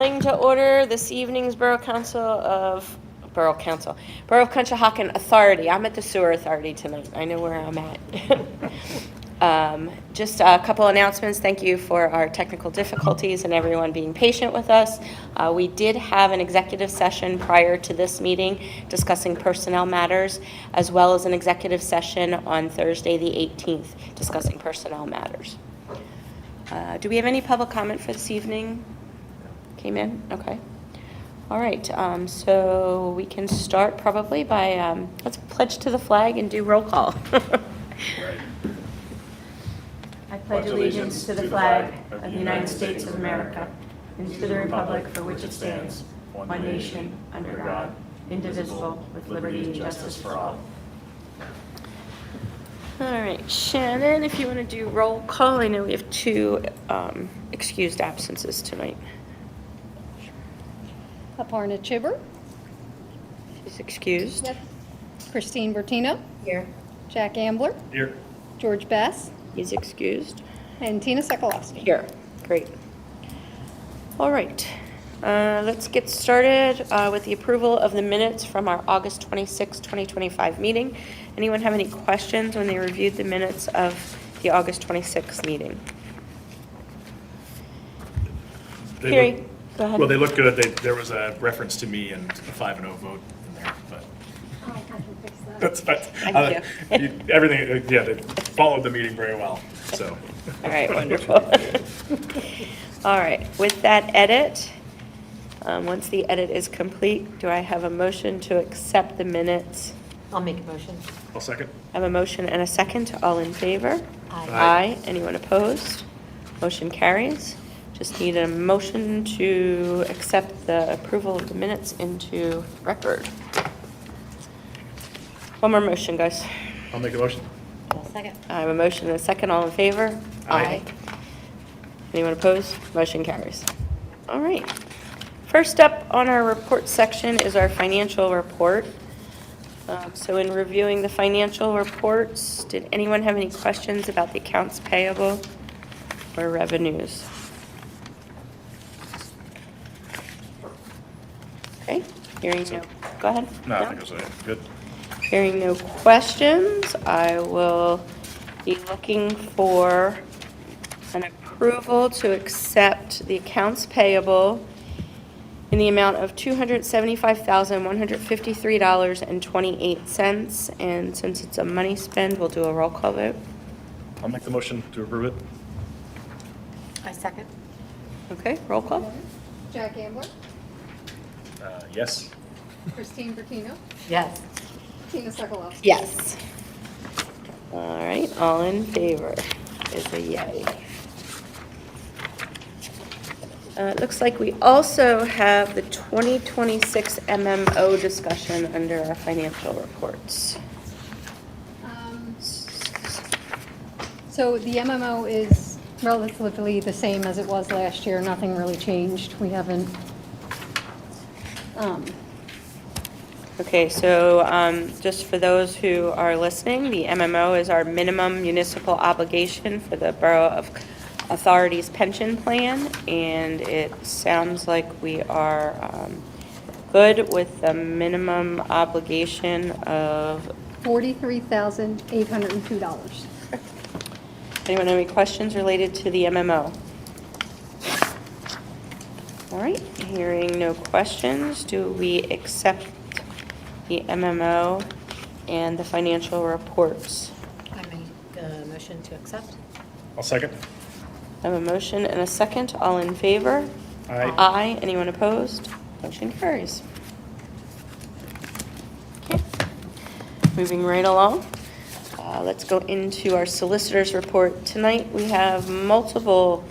To order this evening's Borough of Conshohocken Authority. I'm at the Sewer Authority tonight. I know where I'm at. Just a couple announcements. Thank you for our technical difficulties and everyone being patient with us. We did have an executive session prior to this meeting discussing personnel matters, as well as an executive session on Thursday the 18th discussing personnel matters. Do we have any public comment for this evening? Came in? Okay. All right. So we can start probably by, let's pledge to the flag and do roll call. I pledge allegiance to the flag of the United States of America and to the republic for which it stands, one nation, under God, indivisible, with liberty and justice for all. All right. Shannon, if you want to do roll call, I know we have two excused absences tonight. Aparna Chibber. She's excused. Yep. Christine Bertino. Here. Jack Ambler. Here. George Bass. He's excused. And Tina Sokolowski. Here. Great. All right. Let's get started with the approval of the minutes from our August 26, 2025 meeting. Anyone have any questions when they reviewed the minutes of the August 26th meeting? Carrie. Go ahead. Well, they look good. There was a reference to me and a 5-0 vote in there, but Oh, I can fix that. that's fine. Thank you. Everything, yeah, they followed the meeting very well, so. All right, wonderful. All right, with that edit, once the edit is complete, do I have a motion to accept the minutes? I'll make a motion. I'll second. I have a motion and a second. All in favor? Aye. Aye. Anyone opposed? Motion carries. Just need a motion to accept the approval of the minutes into record. One more motion, guys. I'll make a motion. I'll second. I have a motion and a second. All in favor? Aye. Anyone opposed? Motion carries. All right. First up on our report section is our financial report. So in reviewing the financial reports, did anyone have any questions about the accounts payable or revenues? Okay, hearing no, go ahead. No, I think it was good. Hearing no questions, I will be looking for an approval to accept the accounts payable in the amount of $275,153.28. And since it's a money spend, we'll do a roll call vote. I'll make the motion to approve it. I second. Okay, roll call. Jack Ambler. Yes. Christine Bertino. Yes. Tina Sokolowski. Yes. All right, all in favor is a yay. It looks like we also have the 2026 MMO discussion under our financial reports. So the MMO is relatively the same as it was last year. Nothing really changed. We haven't. Okay, so just for those who are listening, the MMO is our minimum municipal obligation for the Borough of Authority's pension plan, and it sounds like we are good with the minimum obligation of $43,802. Anyone have any questions related to the MMO? All right, hearing no questions, do we accept the MMO and the financial reports? I make a motion to accept. I'll second. I have a motion and a second. All in favor? Aye. Aye. Anyone opposed? Motion carries. Okay. Moving right along. Let's go into our solicitor's report. Tonight we have multiple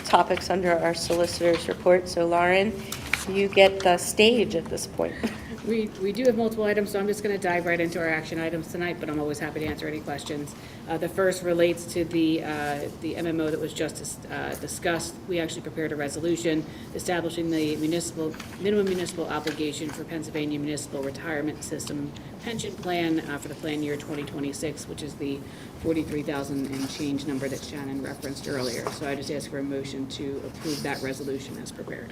topics under our solicitor's report. So Lauren, you get the stage at this point. We do have multiple items, so I'm just going to dive right into our action items tonight, but I'm always happy to answer any questions. The first relates to the MMO that was just discussed. We actually prepared a resolution establishing the minimum municipal obligation for Pennsylvania Municipal Retirement System pension plan for the plan year 2026, which is the 43,000 and change number that Shannon referenced earlier. So I just ask for a motion to approve that resolution as prepared.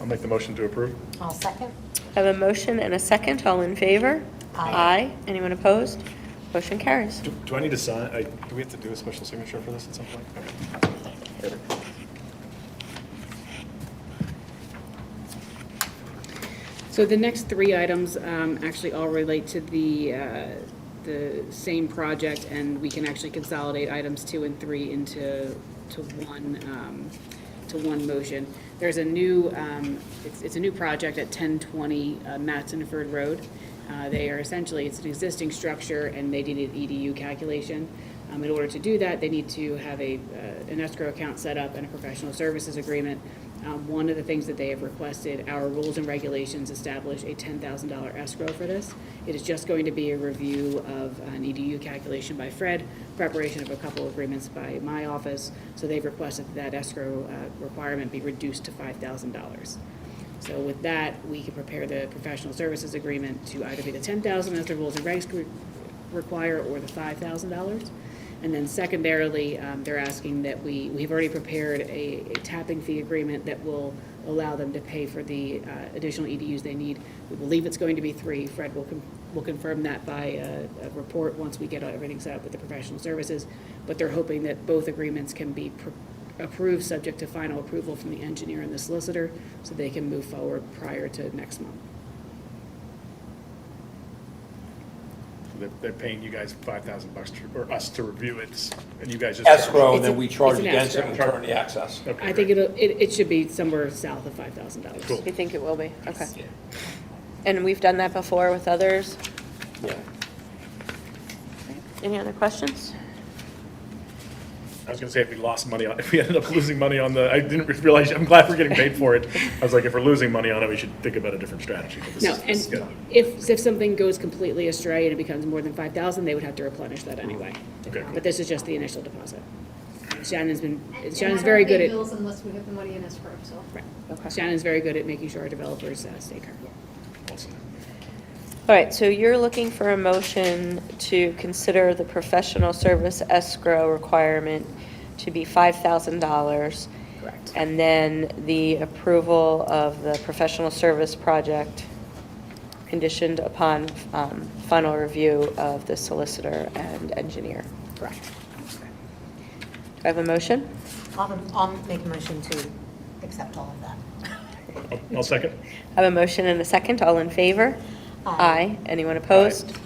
I'll make the motion to approve. I'll second. I have a motion and a second. All in favor? Aye. Anyone opposed? Motion carries. Do I need to sign, do we have to do a special signature for this at some point? Okay. Perfect. So the next three items actually all relate to the same project, and we can actually consolidate items 2 and 3 into one motion. There's a new, it's a new project at 1020 Matsonford Road. They are essentially, it's an existing structure, and they need an EDU calculation. In order to do that, they need to have an escrow account set up and a professional services agreement. One of the things that they have requested, our rules and regulations establish a $10,000 escrow for this. It is just going to be a review of an EDU calculation by Fred, preparation of a couple agreements by my office. So they've requested that escrow requirement be reduced to $5,000. So with that, we can prepare the professional services agreement to either be the $10,000 as the rules and regs require, or the $5,000. And then secondarily, they're asking that we've already prepared a tapping fee agreement that will allow them to pay for the additional EDUs they need. We believe it's going to be 3. Fred will confirm that by a report once we get everything set up with the professional services. But they're hoping that both agreements can be approved subject to final approval from the engineer and the solicitor, so they can move forward prior to next month. They're paying you guys $5,000 or us to review it, and you guys just. Escrow, and then It's we charge an against it and escrow. turn the access. Okay, I think great. it should be somewhere south of $5,000. Cool. You think it will be? Okay. And we've done that before with others? Yeah. Any other questions? I was gonna say if we lost money on, if we ended up losing money on I didn't realize, I'm glad we're getting paid for it. I was like, if we're losing money on it, we should think about a different strategy. But this No, is good. and if something goes completely astray and it becomes more than 5,000, they would have to replenish that anyway. Okay, cool. But this is just the initial deposit. Shannon's And very I good don't pay at, bills unless we have the money in escrow, so. right. Okay. Shannon's very good at making sure our developers stay current. Awesome. All right, so you're looking for a motion to consider the professional service escrow requirement to be $5,000. Correct. And then the approval of the professional service project conditioned upon final review of the solicitor and engineer. Correct. Do I have a motion? I'll make a motion to accept all of that. I'll second. I have a motion and a second. All in favor? Aye. Anyone opposed?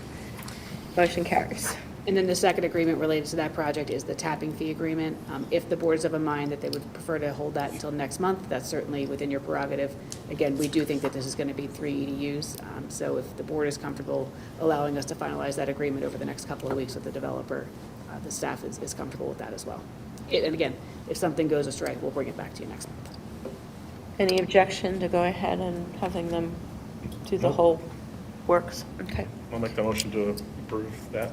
Motion carries. And then the second agreement related to that project is the tapping fee agreement. If the board is of a mind that they would prefer to hold that until next month, that's certainly within your prerogative. Again, we do think that this is going to be 3 EDUs, so if the board is comfortable allowing us to finalize that agreement over the next couple of weeks with the developer, the staff is comfortable with that as well. And again, if something goes astray, we'll bring it back to you next month. Any objection to go ahead and having them do the Nope. whole works? Okay. I'll make the motion to approve that.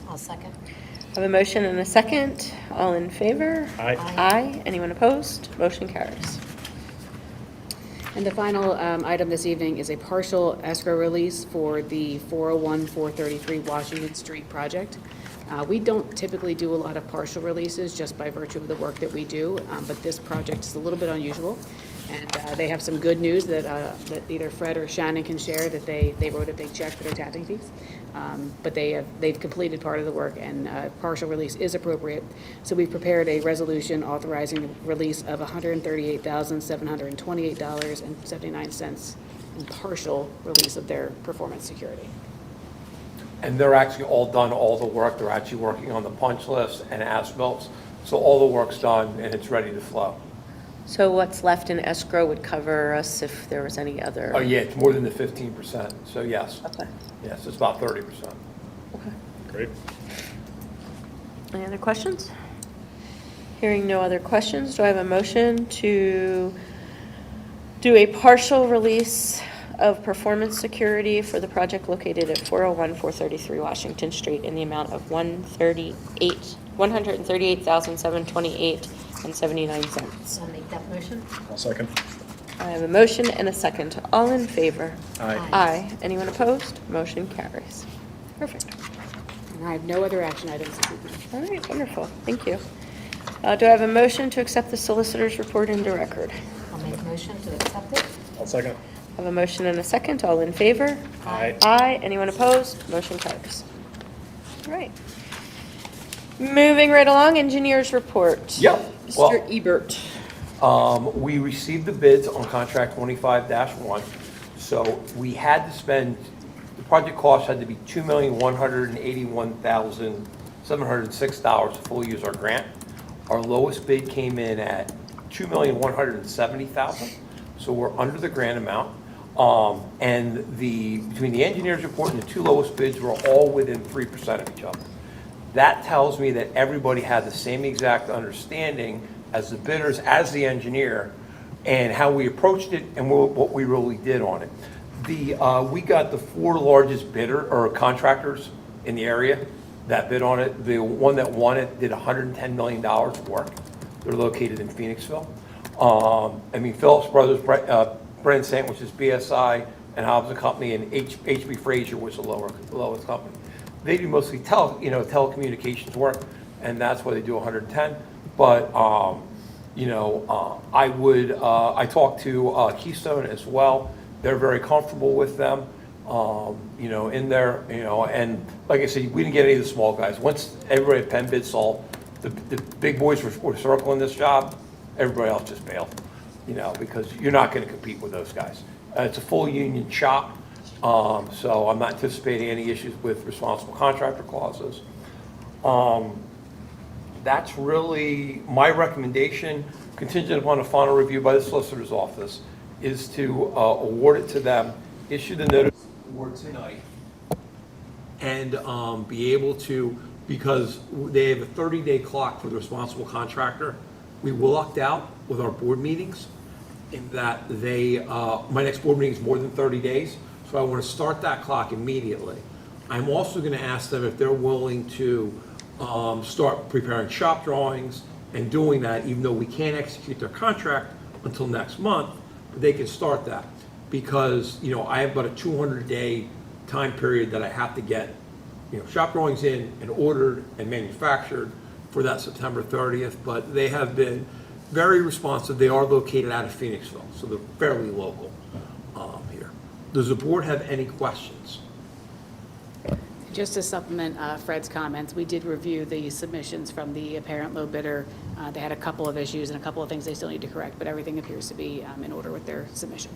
I'll second. I have a motion and a second. All in favor? Aye. Aye. Anyone opposed? Motion carries. And the final item this evening is a partial escrow release for the 401-433 Washington Street project. We don't typically do a lot of partial releases just by virtue of the work that we do, but this project is a little bit unusual. And they have some good news that either Fred or Shannon can share, that they wrote a big check for their tapping fees. But they've completed part of the work, and partial release is appropriate. So we've prepared a resolution authorizing the release of $138,728.79 in partial release of their performance security. And they're actually all done, all the work. They're actually working on the punch lists and as-bills. So all the work's done and it's ready to flow. So what's left in escrow would cover us if there was any other? Oh, yeah, it's more than the 15%. So yes, Okay. yes, it's about 30%. Okay. Great. Any other questions? Hearing no other questions, do I have a motion to do a partial release of performance security for the project located at 401-433 Washington Street in the amount of $138,728.79. I'll make that motion. I'll second. I have a motion and a second. All in favor? Aye. Aye. Anyone opposed? Motion carries. Perfect. And I have no other action items this evening. All right, wonderful. Thank you. Do I have a motion to accept the solicitor's report into record? I'll make a motion to accept it. I'll second. I have a motion and a second. All in favor? Aye. Aye. Anyone opposed? Motion carries. All right. Moving right along, engineers report. Yep. Well- Mr. Ebert. We received the bids on contract 25-1, so we had to spend, the project cost had to be $2,181,706 to fully use our grant. Our lowest bid came in at $2,170,000, so we're under the grant amount. And between the engineer's report and the two lowest bids, we're all within 3% of each other. That tells me that everybody had the same exact understanding as the bidders, as the engineer, and how we approached it and what we really did on it. We got the four largest bidder or contractors in the area that bid on it. The one that won it did $110 million of work. They're located in Phoenixville. Phillips Brothers, Brand St., which is BSI, and Hobbs and Company, and HB Fraser was the lowest company. They do mostly telecommunications work, and that's why they do 110. But I talked to Keystone as well. They're very comfortable with them, in there, and like I said, we didn't get any of the small guys. Once everybody at Penn bid saw the big boys were circling this job, everybody else just bailed, because you're not going to compete with those guys. It's a full union shop, so I'm not anticipating any issues with responsible contractor clauses. That's really my recommendation, contingent upon a final review by the solicitor's office, is to award it to them, issue the notice of award tonight, and be able to, because they have a 30-day clock for the responsible contractor. We will lucked out with our board meetings in that my next board meeting is more than 30 days, so I want to start that clock immediately. I'm also going to ask them if they're willing to start preparing shop drawings and doing that, even though we can't execute their contract until next month, but they can start that. Because, I have about a 200-day time period that I have to get, shop drawings in and ordered and manufactured for that September 30th, but they have been very responsive. They are located out of Phoenixville, so they're fairly local here. Does the board have any questions? Just to supplement Fred's comments, we did review the submissions from the apparent low bidder. They had a couple of issues and a couple of things they still need to correct, but everything appears to be in order with their submission.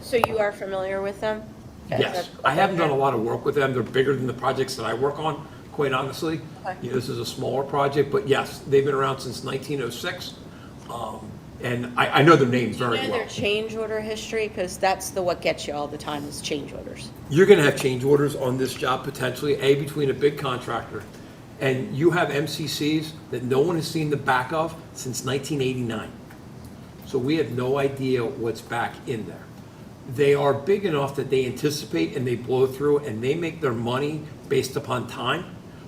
So you are familiar with them? Yes, I haven't done a lot of work with them. They're bigger than the projects that I work on, quite honestly. Okay. This is a smaller project, but yes, they've been around since 1906. And I know their names very You know well. their change order history, because that's what gets you all the time is change orders. You're going to have change orders on this job potentially, between a big contractor, and you have MCCs that no one has seen the back of since 1989. So we have no idea what's back in there. They are big enough that they anticipate and they blow through and they make their money based upon time.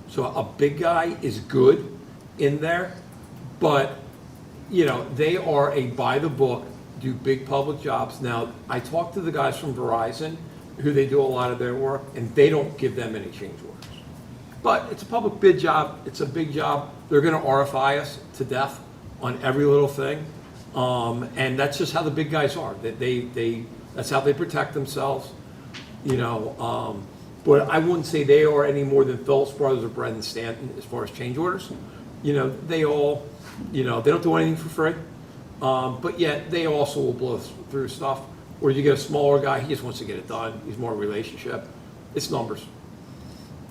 So a big guy is good in there, but they are a by the book, do big public jobs. Now, I talked to the guys from Verizon, who they do a lot of their work, and they don't give them any change orders. But it's a public bid job, it's a big job. They're gonna RFI us to death on every little thing. And that's just how the big guys are. That's how they protect themselves, But I wouldn't say they are any more than Phillips Brothers or Brendan Stanton as far as change orders. They all, they don't do anything for free. But yet they also will blow through stuff. Or you get a smaller guy, he just wants to get it done. He's more a relationship. It's numbers.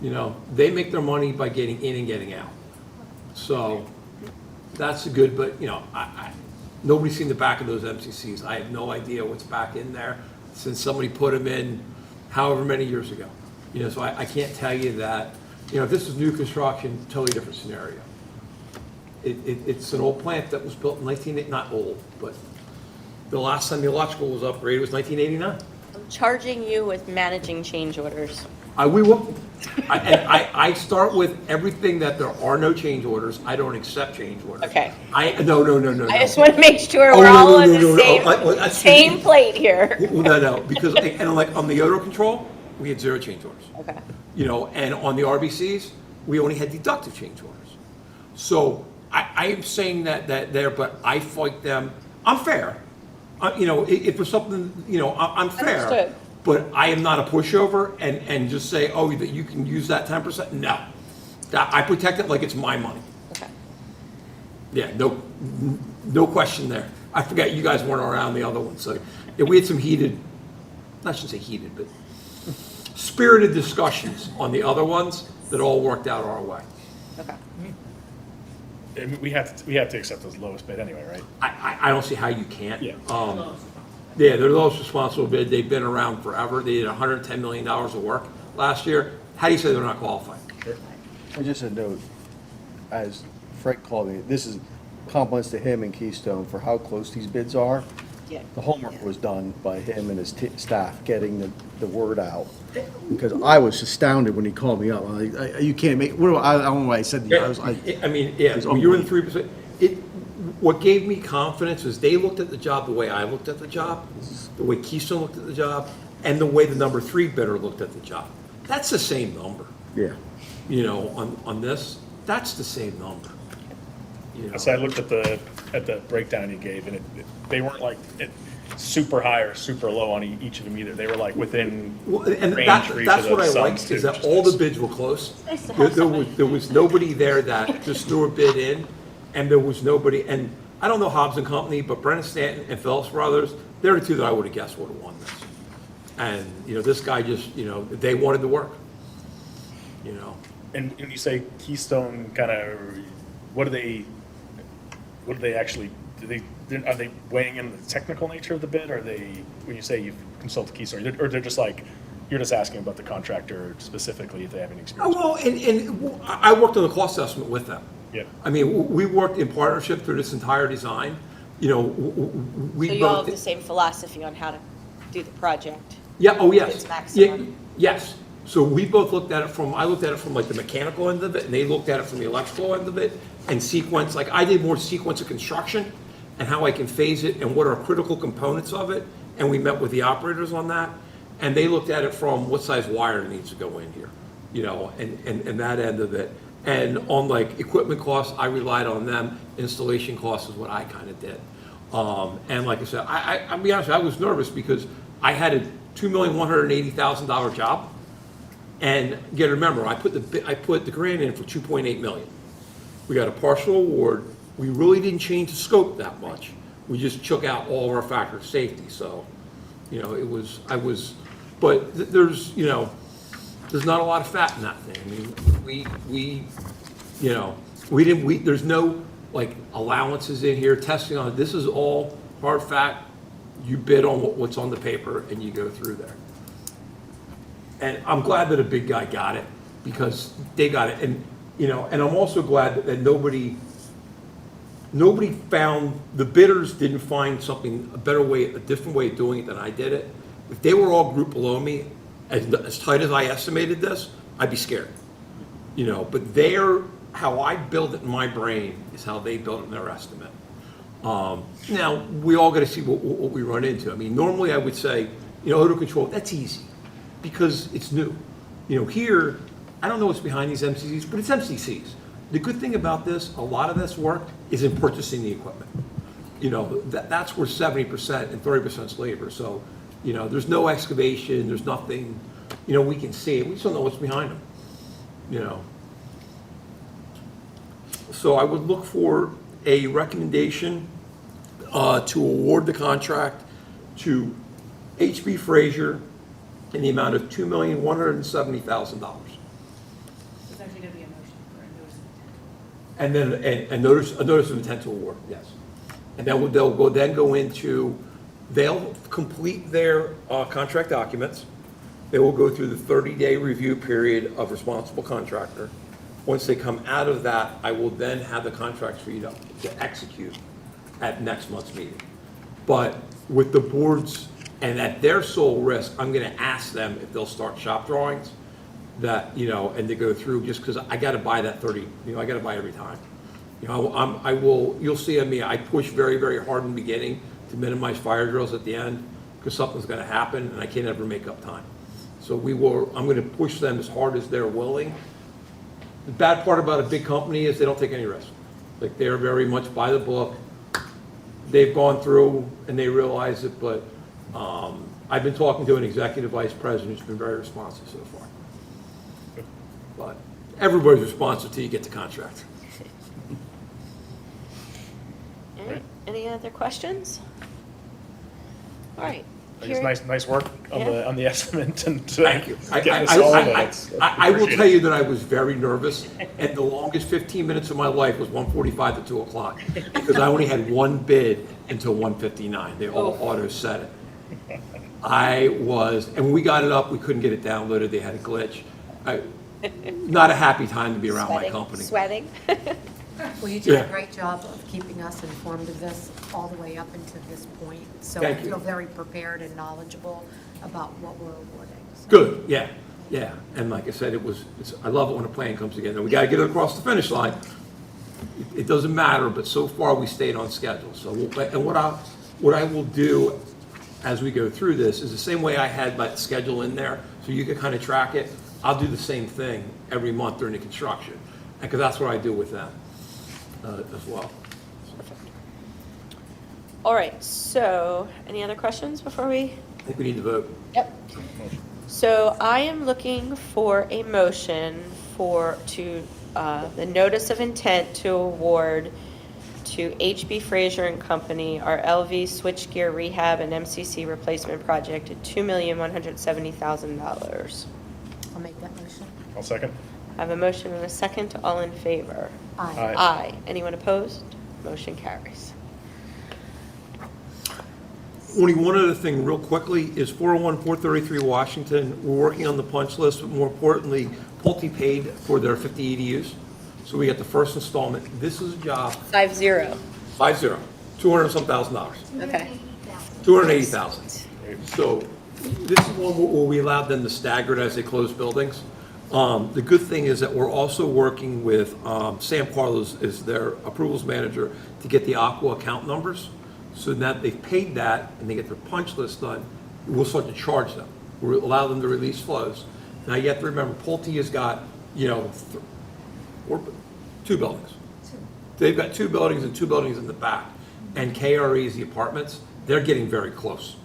They make their money by getting in and getting out. So that's good, but nobody's seen the back of those MCCs. I have no idea what's back in there since somebody put them in however many years ago. So I can't tell you that, if this is new construction, totally different scenario. It's an old plant that was built in not old, but the last time the electrical was upgraded was 1989. I'm charging you with managing change orders. We will. I start with everything that there are no change orders. I don't accept change orders. Okay. No. I just want to make sure Oh, we're no, all no, on no, no, the no. same plate here. No, because like on the odor control, we had 0 change orders. Okay. And on the RBCs, we only had deductive change orders. So I am saying that there, but I fight them. I'm fair. You know, if it's something, you know, I'm fair. Understood. But I am not a pushover and just say, oh, that you can use that 10%. No. I protect it like it's my money. Okay. Yeah, no question there. I forgot you guys weren't around the other one, so yeah, we had some heated, I shouldn't say heated, but spirited discussions on the other ones that all worked out our way. Okay. And we have to accept the lowest bid anyway, right? I don't see how you can't. Yeah. Yeah, they're the lowest responsible bid. They've been around forever. They did $110 million of work last year. How do you say they're not qualified? And just a note, as Frank called me, this is compliments to him and Keystone for how close these bids are. Yeah. The homework was done by him and his staff getting the word out. Because I was astounded when he called me up. I'm like, you can't make, what do I don't know what I said to you. I was like, I mean, yeah, when you were in the 3%, what gave me confidence is they looked at the job the way I looked at the job, the way Keystone looked at the job, and the way the number 3 bidder looked at the job. That's the same number, yeah. you know, on this. That's the same number. You know? So I looked at the breakdown you gave, and they weren't like super high or super low on each of them either. They were like within Well, and range for each that's of what I those sums, liked, too, is that which all the nice. bids were close. Nice to have There was nobody there that just threw a bid in, and there was nobody, and I don't know Hobbs and Company, but Brennan Stanton and Phillips Brothers, they're the two that I would have guessed would have won this. And, you know, this guy just, you know, they wanted to work, you know. And you say Keystone kind of, what do they actually, are they weighing in the technical nature of the bid? Or are they, when you say you've consulted Keystone, or they're just like, you're just asking about the contractor specifically if they have any experience? Well, and I worked on the cost estimate with them. Yeah. I mean, we worked in partnership through this entire design, you know, we So both. you all have the same philosophy on how to do the project? Yeah, oh, yes. It's maximum. Yes. So we both looked at it I looked at it from like the mechanical end of it, and they looked at it from the electrical end of it, and sequence, like I did more sequence of construction and how I can phase it and what are critical components of it, and we met with the operators on that, and they looked at it from what size wire needs to go in here, you know, and that end of it. And on like equipment costs, I relied on them. Installation costs is what I kind of did. And like I said, I'll be honest, I was nervous because I had a $2,180,000 job. And you got to remember, I put the grant in for $2.8 million. We got a partial award. We really didn't change the scope that much. We just took out all of our factors of safety. So, you know, but there's, you know, there's not a lot of fat in that thing. I mean, you know, there's no like allowances in here, testing on it. This is all hard fact. You bid on what's on the paper and you go through there. And I'm glad that a big guy got it because they got it. And, you know, and I'm also glad that nobody found, the bidders didn't find something, a different way of doing it than I did it. If they were all grouped below me, as tight as I estimated this, I'd be scared. You know, but how I build it in my brain is how they build it in their estimate. Now, we all got to see what we run into. I mean, normally I would say, you know, odor control, that's easy because it's new. You know, here, I don't know what's behind these MCCs, but it's MCCs. The good thing about this, a lot of this work is in purchasing the equipment. You know, that's where 70% and 30% is labor. So, you know, there's no excavation, there's nothing, you know, we can see it. We just don't know what's behind them, you know. So I would look for a recommendation to award the contract to HB Frazier in the amount of $2,170,000. It's actually going to be a motion for a notice of intent. And then, a notice of intent to award, yes. And then they'll go into, they'll complete their contract documents. They will go through the 30-day review period of responsible contractor. Once they come out of that, I will then have the contracts for you to execute at next month's meeting. But with the boards, and at their sole risk, I'm gonna ask them if they'll start shop drawings that, you know, and to go through, just because I gotta buy that 30, you know, I gotta buy every time. You know, you'll see on me, I push very, very hard in the beginning to minimize fire drills at the end, because something's gonna happen, and I can't ever make up time. So I'm gonna push them as hard as they're willing. The bad part about a big company is they don't take any risk. Like, they're very much by the book, they've gone through and they realize it, but I've been talking to an executive vice president who's been very responsive so far. But everybody's responsive till you get the contract. All right. Any other questions? All right. I guess nice work on Yeah. the estimate and Thank you. getting this all in. I will tell you that I was very nervous, and the longest 15 minutes of my life was 1:45 to 2 o'clock, because I only had one bid until 1:59. They all auto set it. And when we got it up, we couldn't get it downloaded. They had a glitch. Not a happy time to be around my company. Sweating. Well, you did Yeah. a great job of keeping us informed of this all the way up until this point. So I Thank you. feel very prepared and knowledgeable about what we're awarding. So- Good, yeah, yeah. And like I said, I love it when a plan comes together. We got to get it across the finish line. It doesn't matter, but so far we stayed on schedule. So, and what I will do as we go through this is the same way I had my schedule in there, so you can kind of track it. I'll do the same thing every month during the construction, because that's what I do with them as well. All right, so any other questions before we? I think we need to vote. Yep. So I am looking for a motion the notice of intent to award to HB Fraser and Company our LV switchgear rehab and MCC replacement project at $2,170,000. I'll make that motion. I'll second. I have a motion and a second. All in favor? Aye. Aye. Anyone opposed? Motion carries. Only one other thing real quickly is 401, 433 Washington. We're working on the punch list, but more importantly, Pulte paid for their 50 EDUs. So we got the first installment. This is a job, 5-0. 50, 200 and some $1,000. Okay. 280,000. So this is one where we allowed them to stagger it as they close buildings. The good thing is that we're also working with Sam Carlos is their approvals manager to get the Aqua account numbers. So now that they've paid that and they get their punch list done, we'll start to charge them. We'll allow them to release flows. Now you have to remember, Pulte has got, two buildings. They've got two buildings and two buildings in the back. And KRE is the apartments. They're getting very close.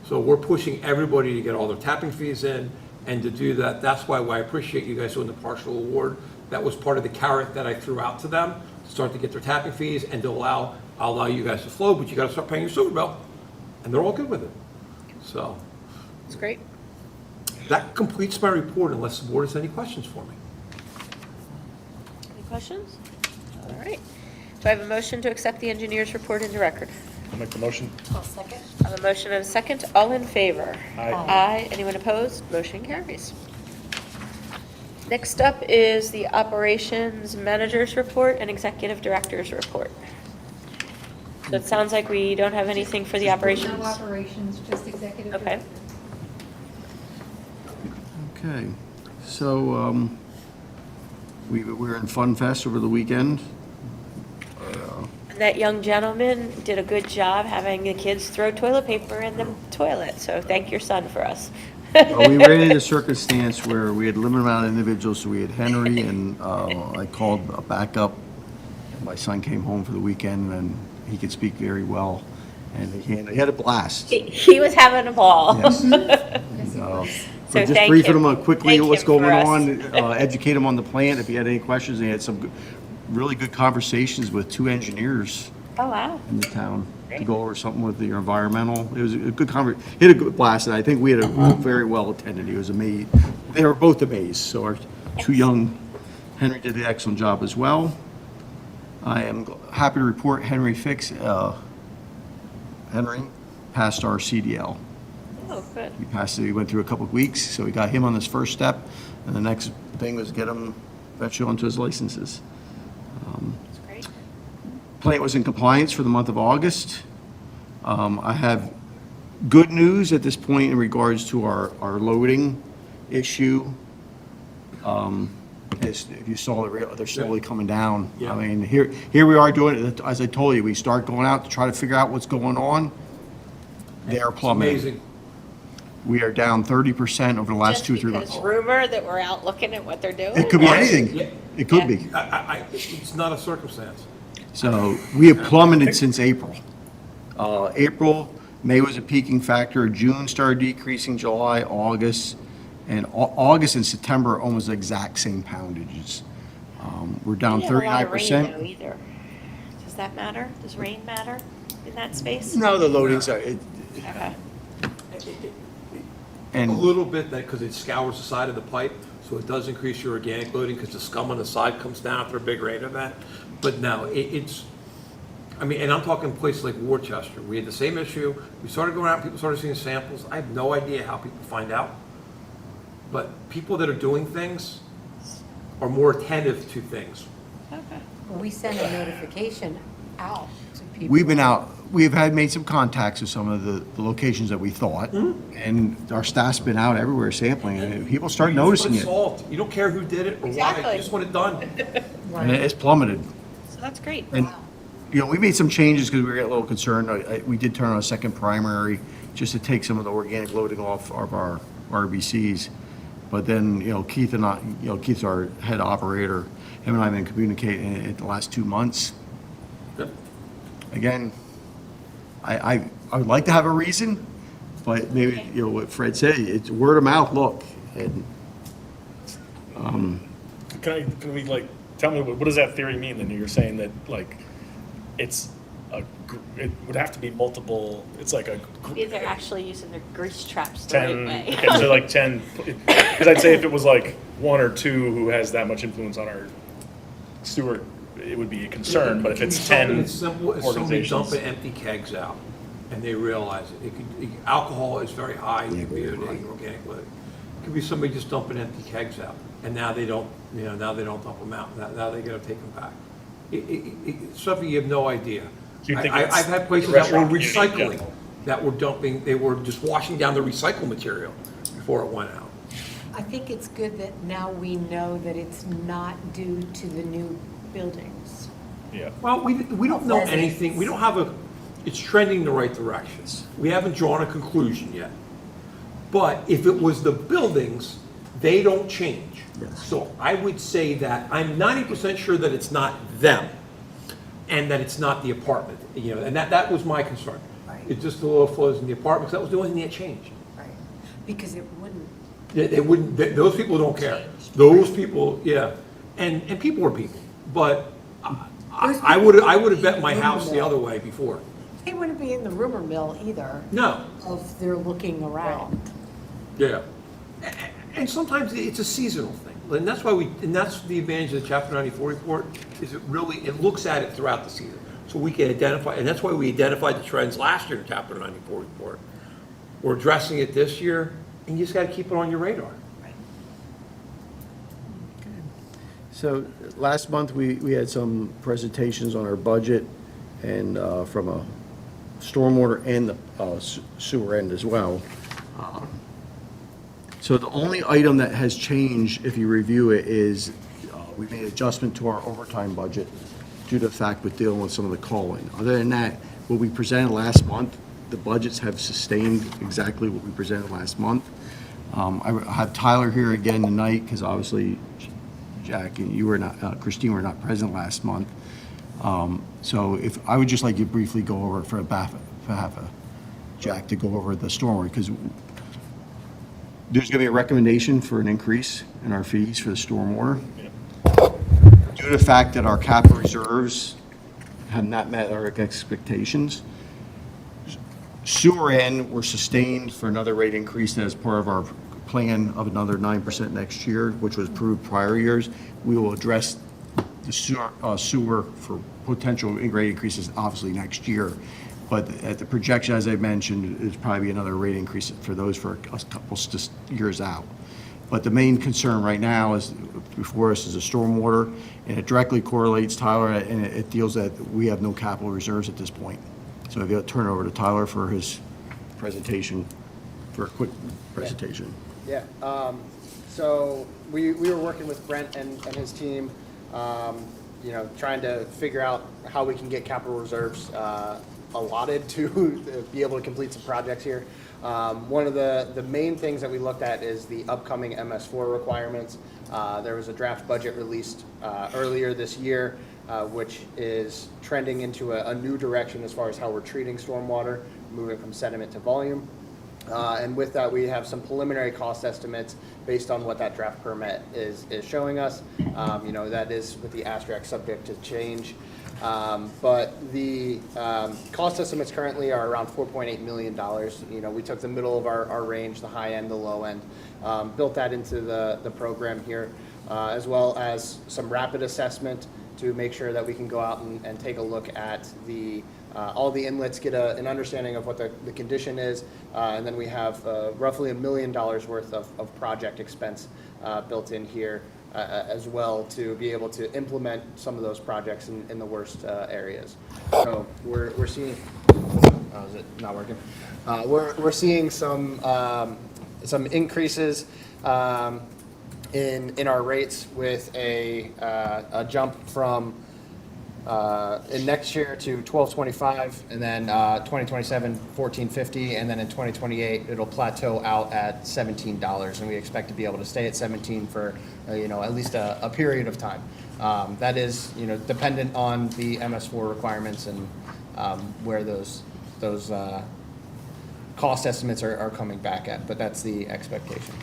So we're pushing everybody to get all their tapping fees in and to do that. That's why I appreciate you guys doing the partial award. That was part of the carrot that I threw out to them, to start to get their tapping fees and to I'll allow you guys to flow, but you gotta start paying your sewer bill. And they're all good with it. So That's great. that completes my report unless the board has any questions for me. Any questions? All right. Do I have a motion to accept the engineer's report into record? I'll make the motion. I'll second. I have a motion and a second. All in favor? Aye. Aye. Anyone opposed? Motion carries. Next up is the operations manager's report and executive director's report. So it sounds like we don't have anything for the operations. No operations, just executive. Okay. Okay, so, we were in Fun Fest over the weekend. That young gentleman did a good job having the kids throw toilet paper in the toilet, so thank your son for us. We ran into a circumstance where we had a limited amount of individuals, so we had Henry, and I called a backup. My son came home for the weekend, and he could speak very well, and he had a blast. He was having a ball. Yes. So Just thank briefing him. him quickly Thank what's him for going us. on, educate him on the plant if he had any questions. He had some really good conversations with two engineers Oh, wow. in the town to go over something with the environmental. It was a good he had a good blast, and I think we had a very well attended. He was amazed. They were both amazed. So our two young, Henry did an excellent job as well. I am happy to report Henry passed our CDL. Oh, good. He passed it, he went through a couple of weeks, so we got him on this first step, and the next thing was get him eventually onto his licenses. That's great. Plant was in compliance for the month of August. I have good news at this point in regards to our loading issue. If you saw, they're slowly coming down. Yeah. I mean, here we are doing it, as I told you, we start going out to try to figure out what's going on. They are plummeting. Amazing. We are down 30% over the last 2-3 months. Just because rumor that we're out looking at what they're doing? It could be anything. Yeah. It could be. It's not a circumstance. So we have plummeted since April. April, May was a peaking factor, June started decreasing, July, August, and August and September are almost the exact same poundages. We're down We didn't have a lot of rain, 39%. though, either. Does that matter? Does rain matter in that space? No, the loadings are, Okay. A and little bit, that because it scours the side of the pipe, so it does increase your organic loading because the scum on the side comes down after a big rain event. But no, it's, I mean, and I'm talking places like Worcester. We had the same issue. We started going out, people started seeing samples. I have no idea how people find out. But people that are doing things are more attentive to things. Okay. We send a notification out to people. we've been out, we've made some contacts with some of the locations that we thought, and our staff's been out everywhere sampling, and people start noticing You it, put salt. You don't care who did it or why, Exactly. you just want it done. and it's plummeted. So that's great. And, you know, we made some changes because we were getting a little concerned. We did turn on a second primary just to take some of the organic loading off of our RBCs. But then, you know, Keith and I, you know, Keith's our head operator, him and I have been communicating it the last 2 months. Yep. Again, I would like to have a reason, but maybe, you know, what Fred said, it's word of mouth, look. And Can we like, tell me, what does that theory mean then? You're saying that like, it would have to be multiple, it's like a Maybe they're actually using their grease traps the right 10, way. okay, so like 10, because I'd say if it was like 1 or 2 who has that much influence on our sewer, it would be a concern, but if it's 10 It's simple as somebody organizations. dumping empty kegs out, and they realize it. Alcohol is very high, it could be an organic load. It could be somebody just dumping empty kegs out, and now they don't, you know, now they don't dump them out, now they gotta take them back. It's something you have no idea. So you think it's I've had places the that were restaurant community in recycling, general? that were dumping, they were just washing down the recycle material before it went out. I think it's good that now we know that it's not due to the new buildings. Yeah. Well, we don't know anything, we don't have it's trending the right direction. We haven't drawn a conclusion yet. But if it was the buildings, they don't change. So I would say that I'm 90% sure that it's not them and that it's not the apartment, you know, and that was my concern. Right. It's just the little flows in the apartment, because that was the only thing that changed. Right. Because it wouldn't. They wouldn't, those people don't care. Those people, yeah, and people are people, but I would have bet my house the other way before. They wouldn't be in the rumor mill either No, of their looking around. yeah. And sometimes it's a seasonal thing, and that's why and that's the advantage of the Chapter 94 report, is it looks at it throughout the season. So we can identify, and that's why we identified the trends last year in the Chapter 94 report. We're addressing it this year, and you just gotta keep it on your radar. so last month, we had some presentations on our budget and from a stormwater and the sewer end as well. So the only item that has changed, if you review it, is we made adjustment to our overtime budget due to the fact with dealing with some of the call-in. Other than that, what we presented last month, the budgets have sustained exactly what we presented last month. I have Tyler here again tonight, because obviously Jack and you were not, Christine were not present last month. So if, I would just like you to briefly go over for behalf of Jack to go over the stormwater, because there's going to be a recommendation for an increase in our fees for the stormwater. Due to the fact that our capital reserves have not met our expectations. Sewer end were sustained for another rate increase as part of our plan of another 9% next year, which was approved prior years. We will address the sewer for potential rate increases obviously next year. But at the projection, as I mentioned, is probably another rate increase for those for a couple years out. But the main concern right now is before us is a stormwater, and it directly correlates, Tyler, and it deals that we have no capital reserves at this point. So if you'll turn it over to Tyler for his presentation, for a quick presentation. Yeah, so we were working with Brent and his team, you know, trying to figure out how we can get capital reserves allotted to be able to complete some projects here. One of the main things that we looked at is the upcoming MS4 requirements. There was a draft budget released earlier this year, which is trending into a new direction as far as how we're treating stormwater, moving from sediment to volume. And with that, we have some preliminary cost estimates based on what that draft permit is showing us. You know, that is with the asterisk subject to change. But the cost estimates currently are around $4.8 million. You know, we took the middle of our range, the high end, the low end, built that into the program here, as well as some rapid assessment to make sure that we can go out and take a look at all the inlets, get an understanding of what the condition is, and then we have roughly $1 million worth of project expense built in here as well to be able to implement some of those projects in the worst areas. So we're seeing, oh, is it not working? We're seeing some increases in our rates with a jump from in next year to $12.25, and then 2027 $14.50, and then in 2028 it'll plateau out at $17, and we expect to be able to stay at 17 for you know, at least a period of time. That is, you know, dependent on the MS4 requirements and where those cost estimates are coming back at, but that's the expectation.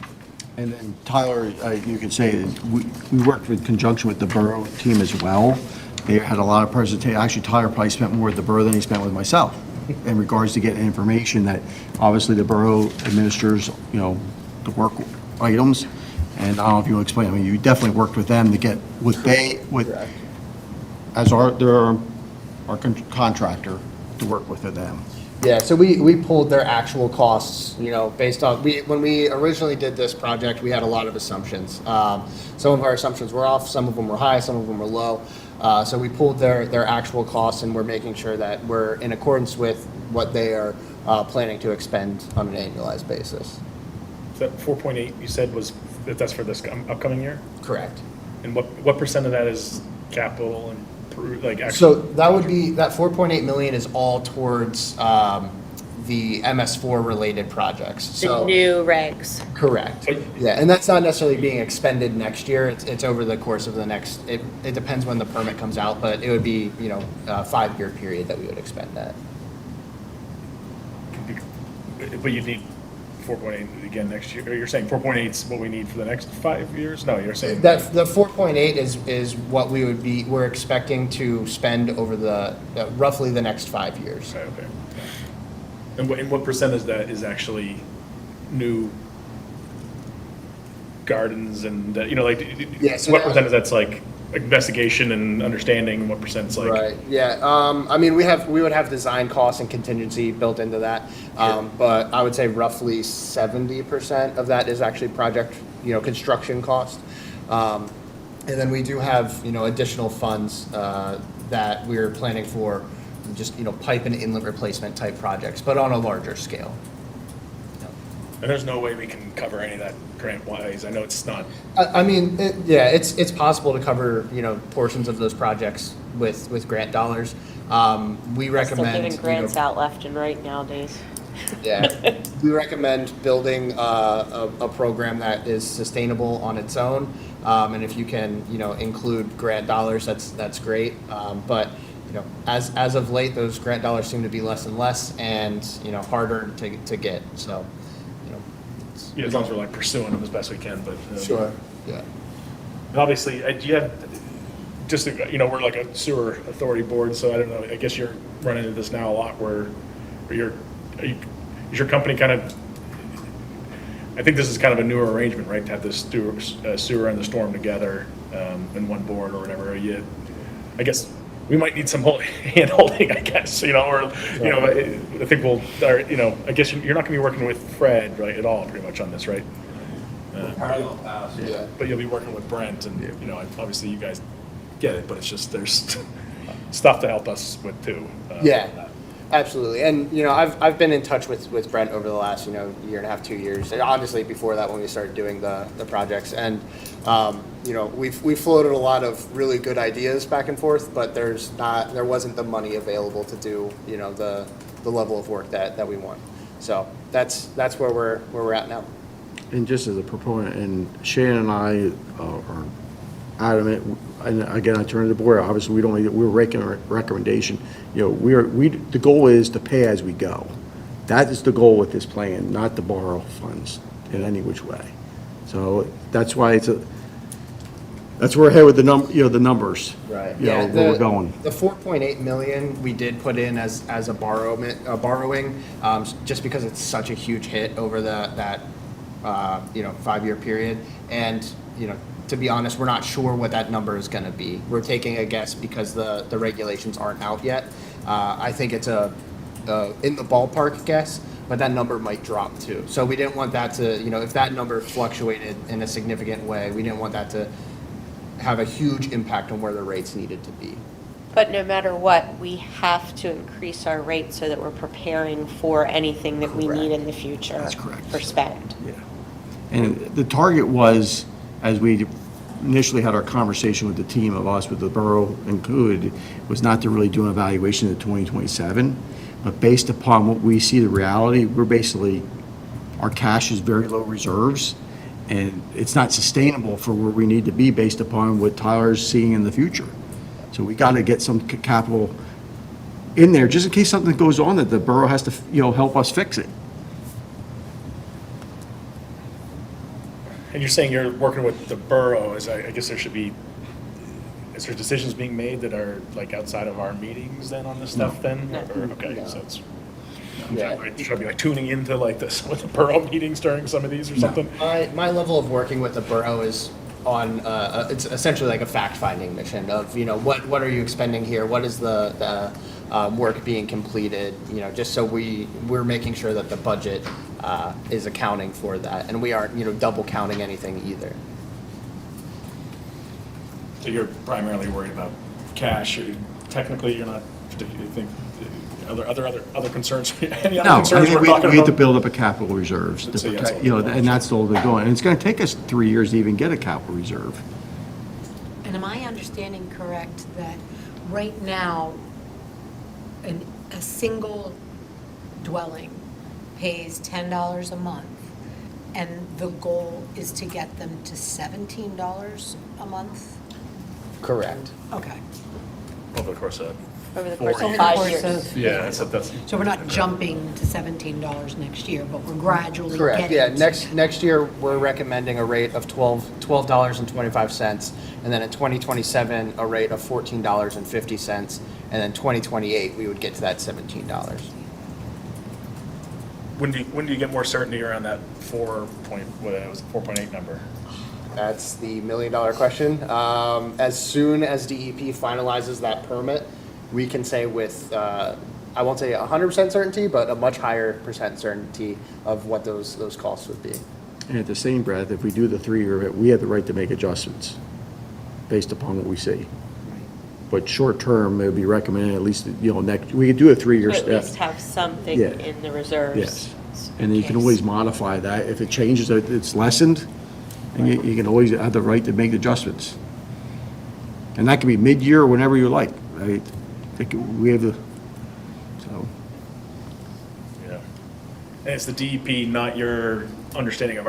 And then Tyler, you could say that we worked in conjunction with the borough team as well. They had a lot of presentation. Actually, Tyler probably spent more with the borough than he spent with myself in regards to getting information that obviously the borough administers, you know, the work items. And I don't know if you will explain. I mean, you definitely worked with them to get as our contractor to work with them. Yeah, so we pulled their actual costs, you know, based on, when we originally did this project, we had a lot of assumptions. Some of our assumptions were off, some of them were high, some of them were low. So we pulled their actual costs, and we're making sure that we're in accordance with what they are planning to expend on an annualized basis. So that 4.8 you said that's for this upcoming year? Correct. And what percent of that is capital and like actual? So that would be, that 4.8 million is all towards the MS4 related projects. The So new regs. correct. Yeah, and that's not necessarily being expended next year. It's over the course of the next, it depends when the permit comes out, but it would be, you know, a 5-year period that we would expend that. But you need 4.8 again next year. Or you're saying 4.8 is what we need for the next 5 years? No, you're saying That the 4.8 is what we're expecting to spend over the roughly the next 5 years. Okay. And what percent is that is actually new gardens and, you know, like, Yeah, so what that- percent is that's like investigation and understanding, and what percent's like? Right, yeah, I mean, we would have design costs and contingency built into that, but I would say roughly 70% of that is actually project, you know, construction cost. And then we do have, you know, additional funds that we're planning for just, you know, pipe and inlet replacement type projects, but on a larger scale. And there's no way we can cover any of that grant-wise. I know it's not. I mean, it's possible to cover, you know, portions of those projects with grant dollars. We recommend. Still giving you know, grants out left and right nowadays. Yeah, we recommend building a program that is sustainable on its own, and if you can, you know, include grant dollars, that's great. But you know, as of late, those grant dollars seem to be less and less, and you know, harder to get. So, you know, Yeah, as long as we're like pursuing them as best we can, but. Yeah. And obviously, do you have, just, you know, we're like a sewer authority board, so I don't know, I guess you're running into this now a lot where is your company kind of, I think this is kind of a newer arrangement, right, to have this sewer and the storm together in one board or whatever. I guess we might need some hand holding, I guess, you know, or, you know, I think you know, I guess you're not gonna be working with Fred, right, at all, pretty much on this, right? Parallel paths. Yeah. But you'll be working with Brent, and, you know, obviously you guys get it, but it's just, there's stuff to help us with too. Yeah, absolutely. And, you know, I've been in touch with Brent over the last, you know, year and a half, 2 years. And obviously before that when we started doing the projects. And, we've floated a lot of really good ideas back and forth, but there wasn't the money available to do, the level of work that we want. So that's where we're at now. And just as a proponent, and Shannon and I are adamant, and again, I turn to the board, obviously, we're making a recommendation. The goal is to pay as we go. That is the goal with this plan, not to borrow funds in any which way. So that's why that's where we're ahead with the numbers. Right. Where we're going. The 4.8 million we did put in as a borrowing, just because it's such a huge hit over that 5-year period. And, to be honest, we're not sure what that number is going to be. We're taking a guess because the regulations aren't out yet. I think it's in the ballpark guess, but that number might drop too. So we didn't want that to, if that number fluctuated in a significant way, we didn't want that to have a huge impact on where the rates needed to be. But no matter what, we have to increase our rates so that we're preparing for anything that we need in the future. That's correct. For spend. Yeah. And the target was, as we initially had our conversation with the team of us, with the borough included, was not to really do an evaluation of 2027, but based upon what we see the reality, our cash is very low reserves, and it's not sustainable for where we need to be based upon what Tyler's seeing in the future. So we got to get some capital in there, just in case something goes on that the borough has to, help us fix it. And you're saying you're working with the borough, I guess is there decisions being made that are like outside of our meetings then on this stuff then? No. Or, okay, No. so it's, Yeah. should I be like tuning into like this, with the borough meetings during some of these or something? My level of working with the borough is on, it's essentially like a fact-finding mission of, what are you expending here? What is the work being completed? Just so we're making sure that the budget is accounting for that, and we aren't, double counting anything either. So you're primarily worried about cash, technically you're not, do you think, other concerns, any other No, I concerns think we're we talking have to about? build up a capital reserves to Let's say that's protect, all. and that's all they're going. And it's going to take us 3 years to even get a capital reserve. And am I understanding correct that right now, a single dwelling pays $10 a month, and the goal is to get them to $17 a month? Correct. Okay. Over the course of Over the 4 course of years. 5 course years. of- Yeah, that's. So we're not jumping to $17 next year, but we're gradually Correct, getting yeah, to next year, we're recommending a rate of $12.25, and then in 2027, a rate of $14.50, and then 2028, we would get to that $17. When do you get more certainty around that 4.8 number? That's the million-dollar question. As soon as DEP finalizes that permit, we can say with, I won't say 100% certainty, but a much higher percent certainty of what those costs would be. And at the same breath, if we do the 3-year, we have the right to make adjustments based upon what we see. But short term, it would be recommended at least, we could do a 3-year To at step. least have something Yeah. in the reserves. Yes. And then you can always modify that. If it changes, it's lessened, and you can always have the right to make adjustments. And that can be mid-year or whenever you like. I think we have the, so. Yeah. And it's the DEP, not your understanding of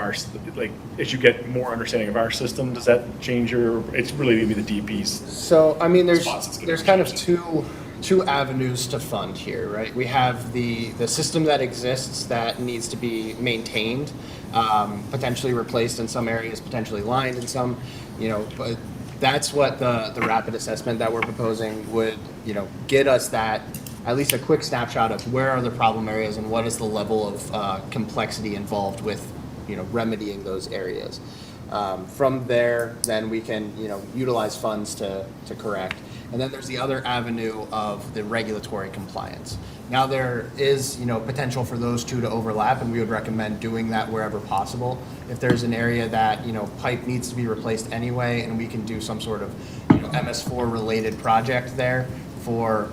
like, as you get more understanding of our system, does that change it's really gonna be the DEP's? So, I mean, there's Spots it's gonna there's be kind of changing. two avenues to fund here, right? We have the system that exists that needs to be maintained, potentially replaced in some areas, potentially lined in some, but that's what the rapid assessment that we're proposing would, get us that, at least a quick snapshot of where are the problem areas and what is the level of complexity involved with, remedying those areas. From there, then we can, utilize funds to correct. And then there's the other avenue of the regulatory compliance. Now there is, potential for those two to overlap, and we would recommend doing that wherever possible. If there's an area that, pipe needs to be replaced anyway, and we can do some sort of, MS4 related project there for,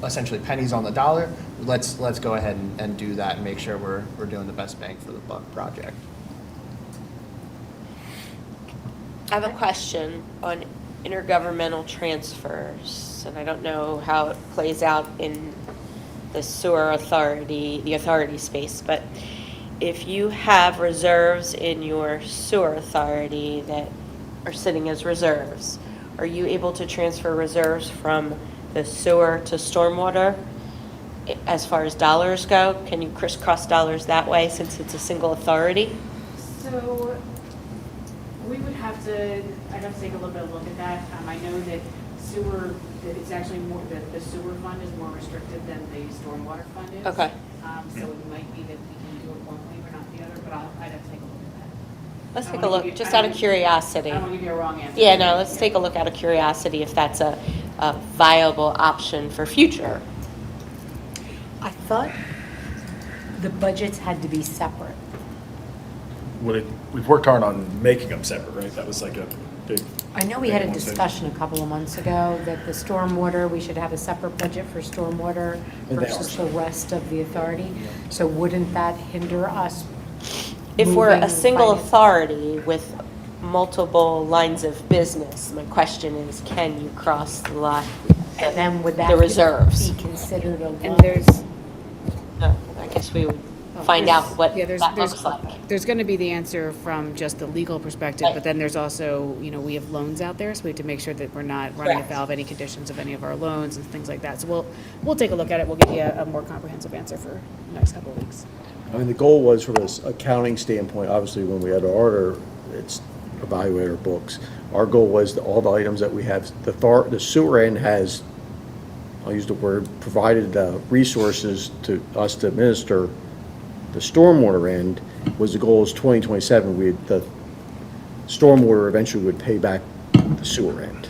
essentially pennies on the dollar, let's go ahead and do that and make sure we're doing the best bang for the buck project. I have a question on intergovernmental transfers, and I don't know how it plays out in the sewer authority, the authority space, but if you have reserves in your sewer authority that are sitting as reserves, are you able to transfer reserves from the sewer to stormwater as far as dollars go? Can you crisscross dollars that way since it's a single authority? So we would have to, I'd have to take a little bit of look at that. I know that sewer, that it's actually more, the sewer fund is more restricted than the stormwater fund is. Okay. So it might be that we can do it one way or not the other, but I'd have to take a look at that. Let's I take a wanna look, give you- just I out of wanna- curiosity. I don't want to give you a wrong answer. Yeah, no, let's take a look out of curiosity if that's a viable option for future. I thought the budgets had to be separate. We've worked hard on making them separate, right? That was like a big. I know we had a big one thing. discussion a couple of months ago that the stormwater, we should have a separate budget for stormwater And they versus are. the rest of the authority. So wouldn't that hinder us? If we're a moving single finance? authority with multiple lines of business, my question is, can you cross the line? And then would that The reserves. be considered a And loan? there's, I guess we would find out what yeah, that looks like. there's going to be the answer from just the legal perspective, but then there's also, you know, we have loans out there, so we have to make sure that we're not running Correct. afoul of any conditions of any of our loans and things like that. So we'll take a look at it. We'll give you a more comprehensive answer for the next couple of weeks. I mean, the goal was from an accounting standpoint, obviously, when we had our order, it's evaluate our books. Our goal was that all the items that we have, the sewer end has, I'll use the word, provided resources to us to administer. The stormwater end was the goal is 2027, the stormwater eventually would pay back the sewer end.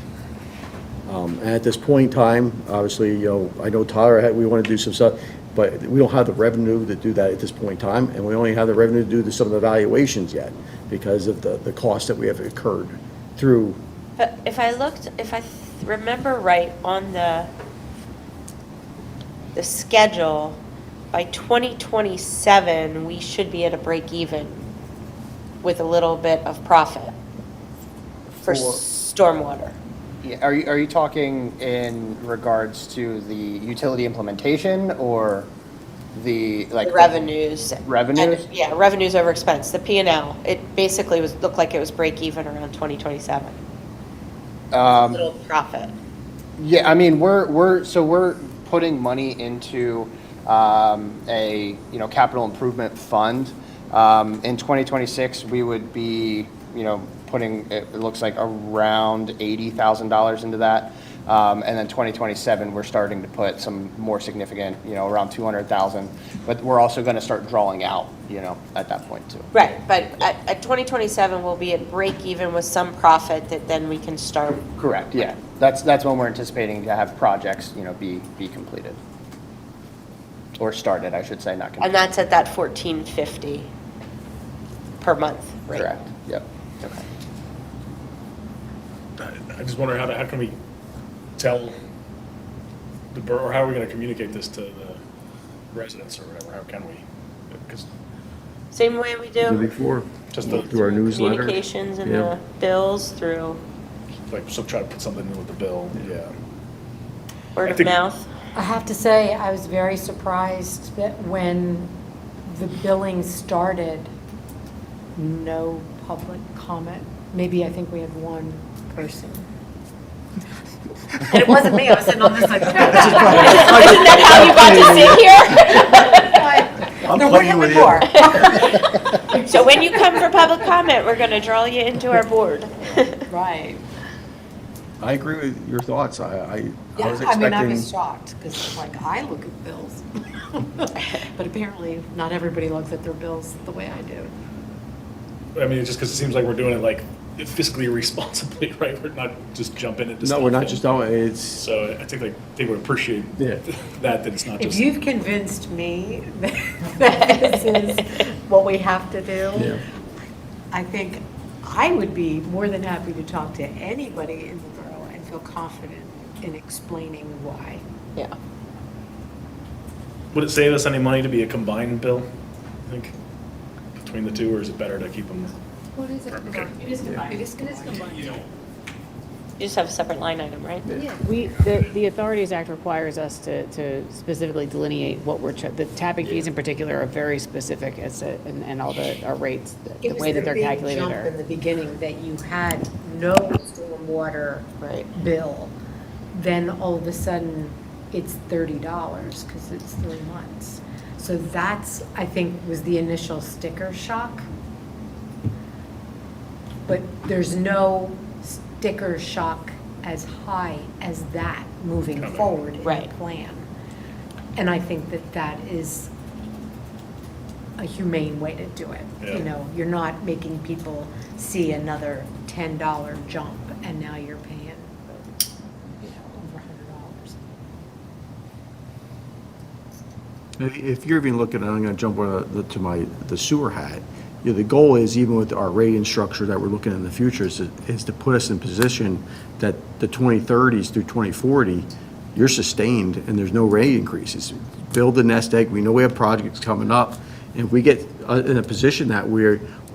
And at this point in time, obviously, you know, I know Tyler, we want to do some stuff, but we don't have the revenue to do that at this point in time, and we only have the revenue to do some of the valuations yet because of the cost that we have incurred through. But if I remember right on the schedule, by 2027, we should be at a break even with a little bit of profit for stormwater. Yeah, are you talking in regards to the utility implementation or the, like? Revenues. Revenues? And, yeah, revenues over expense, the P&L. It basically looked like it was break even around 2027. Little profit. Yeah, I mean, we're putting money into a, you know, capital improvement fund. In 2026, we would be, you know, putting, it looks like around $80,000 into that. And then 2027, we're starting to put some more significant, you know, around 200,000. But we're also going to start drawing out, you know, at that point too. Right, but at 2027, we'll be at break even with some profit that then we can start. Correct, yeah. That's when we're anticipating to have projects, you know, be completed. Or started, I should say, not completed. And that's at that 1450 per month rate. Correct, yep. Okay. I just wonder how can we tell the borough, or how are we going to communicate this to the residents or whatever? How can we? Because Same way we do Before, just the, through our newsletter. communications and Yeah. the bills through like, so try to put something in with the bill, yeah. word I of think- mouth. I have to say, I was very surprised that when the billing started, no public comment. Maybe I think we had one person. And it wasn't me, I was sitting on this side. Isn't that how you got to sit here? I'm There playing were with more. So when you come for public comment, we're going to draw you into our board. Right. I agree with your thoughts. I Yeah, was I mean, I expecting, was shocked, because like, I look at bills. But apparently, not everybody looks at their bills the way I do. I mean, just because it seems like we're doing it like fiscally responsibly, right? We're not just jumping into no, stuff. we're not and- just doing it, it's, So I think like they would appreciate Yeah. that it's not If just. you've convinced me that this is what we have to do, yeah. I think I would be more than happy to talk to anybody in the borough and feel confident in explaining why. Yeah. Would it save us any money to be a combined bill, I think, between the two, or is it better to keep them What is it? It is combined. It is combined. You just have a separate line item, right? Yeah. The Authorities Act requires us to specifically delineate what the tapping fees in particular are very specific and all our rates, the way that they're calculated It was the big jump in are. the beginning that you had no stormwater bill. Then all of a sudden, it's $30 because it's 3 months. So that's, I think, was the initial sticker shock. But there's no sticker shock as high as that moving forward in the Right. plan. And I think that that is a humane way to do it. Yeah. You know, you're not making people see another $10 jump and now you're paying, you know, over $100. If you're even looking, I'm going to jump to the sewer hat. You know, the goal is, even with our rating structure that we're looking at in the future, is to put us in position that the 2030s through 2040, you're sustained and there's no rate increases. Build the nest egg. We know we have projects coming up. And if we get in a position that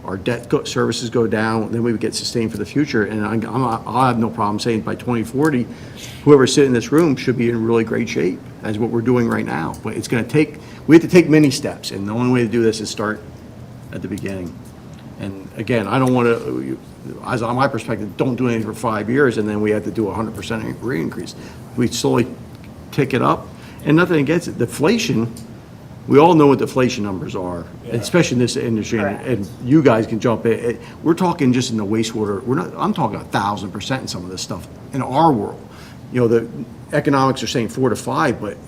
our debt services go down, then we would get sustained for the future. And I'll have no problem saying by 2040, whoever's sitting in this room should be in really great shape, as what we're doing right now. But it's going to take, we have to take many steps. And the only way to do this is start at the beginning. And again, I don't want to, as on my perspective, don't do anything for 5 years and then we have to do a 100% rate increase. We slowly tick it up, and nothing against it. Deflation, we all know what deflation numbers are, especially in this industry, and you guys can jump in. We're talking just in the wastewater, I'm talking 1,000% in some of this stuff in our world. You know, the economics are saying 4 to 5, but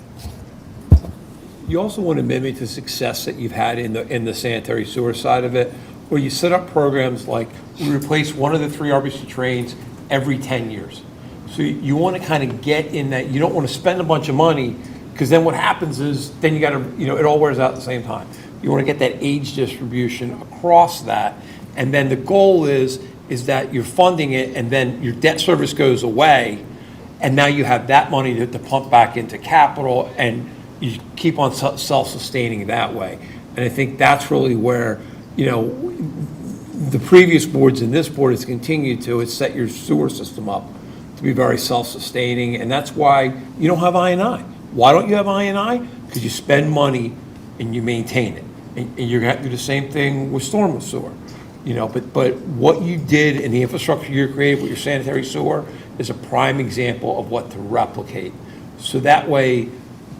You also want to mimic the success that you've had in the sanitary sewer side of it, where you set up programs like we replace one of the 3 RBC trains every 10 years. So you want to kind of get in that, you don't want to spend a bunch of money, because then what happens is, then you got to, you know, it all wears out at the same time. You want to get that age distribution across that, and then the goal is that you're funding it, and then your debt service goes away, and now you have that money to pump back into capital, and you keep on self-sustaining that way. And I think that's really where, you know, the previous boards and this board has continued to, is set your sewer system up to be very self-sustaining, and that's why you don't have I&I. Why don't you have I&I? Because you spend money and you maintain it. And you're going to do the same thing with storm sewer. You know, but what you did in the infrastructure you created with your sanitary sewer is a prime example of what to replicate. So that way,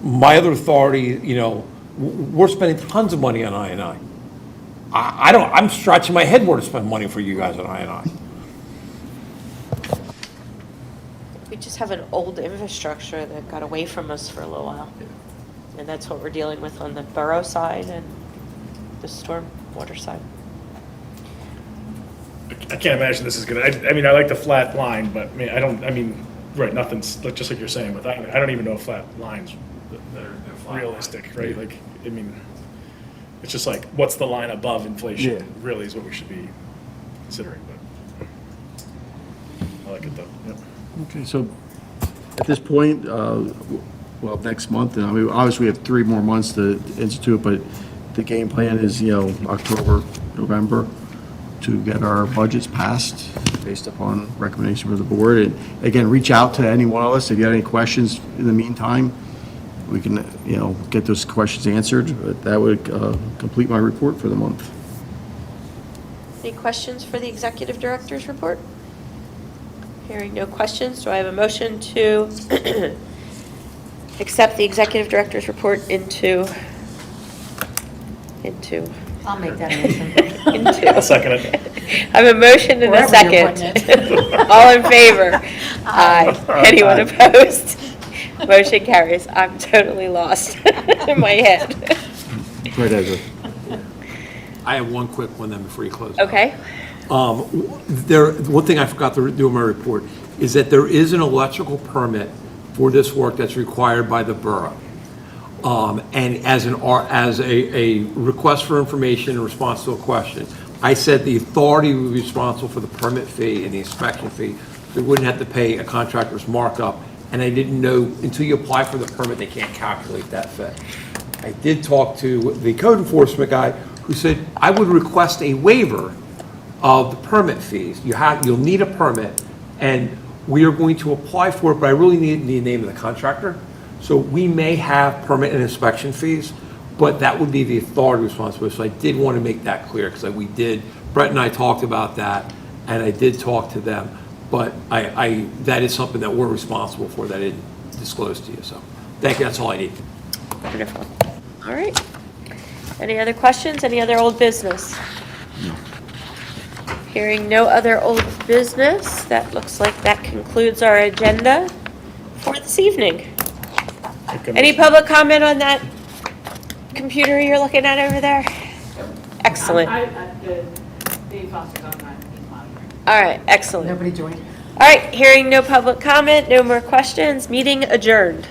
my other authority, you know, we're spending tons of money on I&I. I'm scratching my head where to spend money for you guys on I&I. We just have an old infrastructure that got away from us for a little while. And that's what we're dealing with on the borough side and the stormwater side. I can't imagine this is gonna, I mean, I like the flat line, but I mean, right, nothing's, just like you're saying, but I don't even know if flat lines that are realistic, right? Like, I mean, it's just like, what's the line above inflation, Yeah. really is what we should be considering, but I like it though, yep. okay, so at this point, well, next month, and I mean, obviously we have 3 more months to institute, but the game plan is, you know, October, November, to get our budgets passed based upon recommendation from the board. And again, reach out to any one of us if you have any questions in the meantime. We can, you know, get those questions answered, but that would complete my report for the month. Any questions for the executive director's report? Hearing no questions, do I have a motion to accept the executive director's report into I'll make that motion. I'll second it. I have a motion and a Wherever you're second. putting All in favor? Aye. Anyone opposed? Motion carries. I'm totally lost in my head. Right, Ezra. I have one quick one then before you close. out. Okay. One thing I forgot to do in my report is that there is an electrical permit for this work that's required by the borough. And as a request for information in response to a question, I said the authority would be responsible for the permit fee and the inspection fee. They wouldn't have to pay a contractor's markup. And I didn't know, until you apply for the permit, they can't calculate that fee. I did talk to the code enforcement guy who said, I would request a waiver of the permit fees. You'll need a permit, and we are going to apply for it, but I really need the name of the contractor. So we may have permit and inspection fees, but that would be the authority responsibility. So I did want to make that clear, because Brett and I talked about that, and I did talk to them, but that is something that we're responsible for, that I didn't disclose to you, so, thank you, that's all I need. Wonderful. All right. Any other questions? Any other old business? Hearing no other old business, that looks like that concludes our agenda for this evening. Any public comment on that computer you're looking at over there? Excellent. Dave Foster's on that, he's monitoring. All right, excellent. Nobody joined? All right, hearing no public comment, no more questions, meeting adjourned.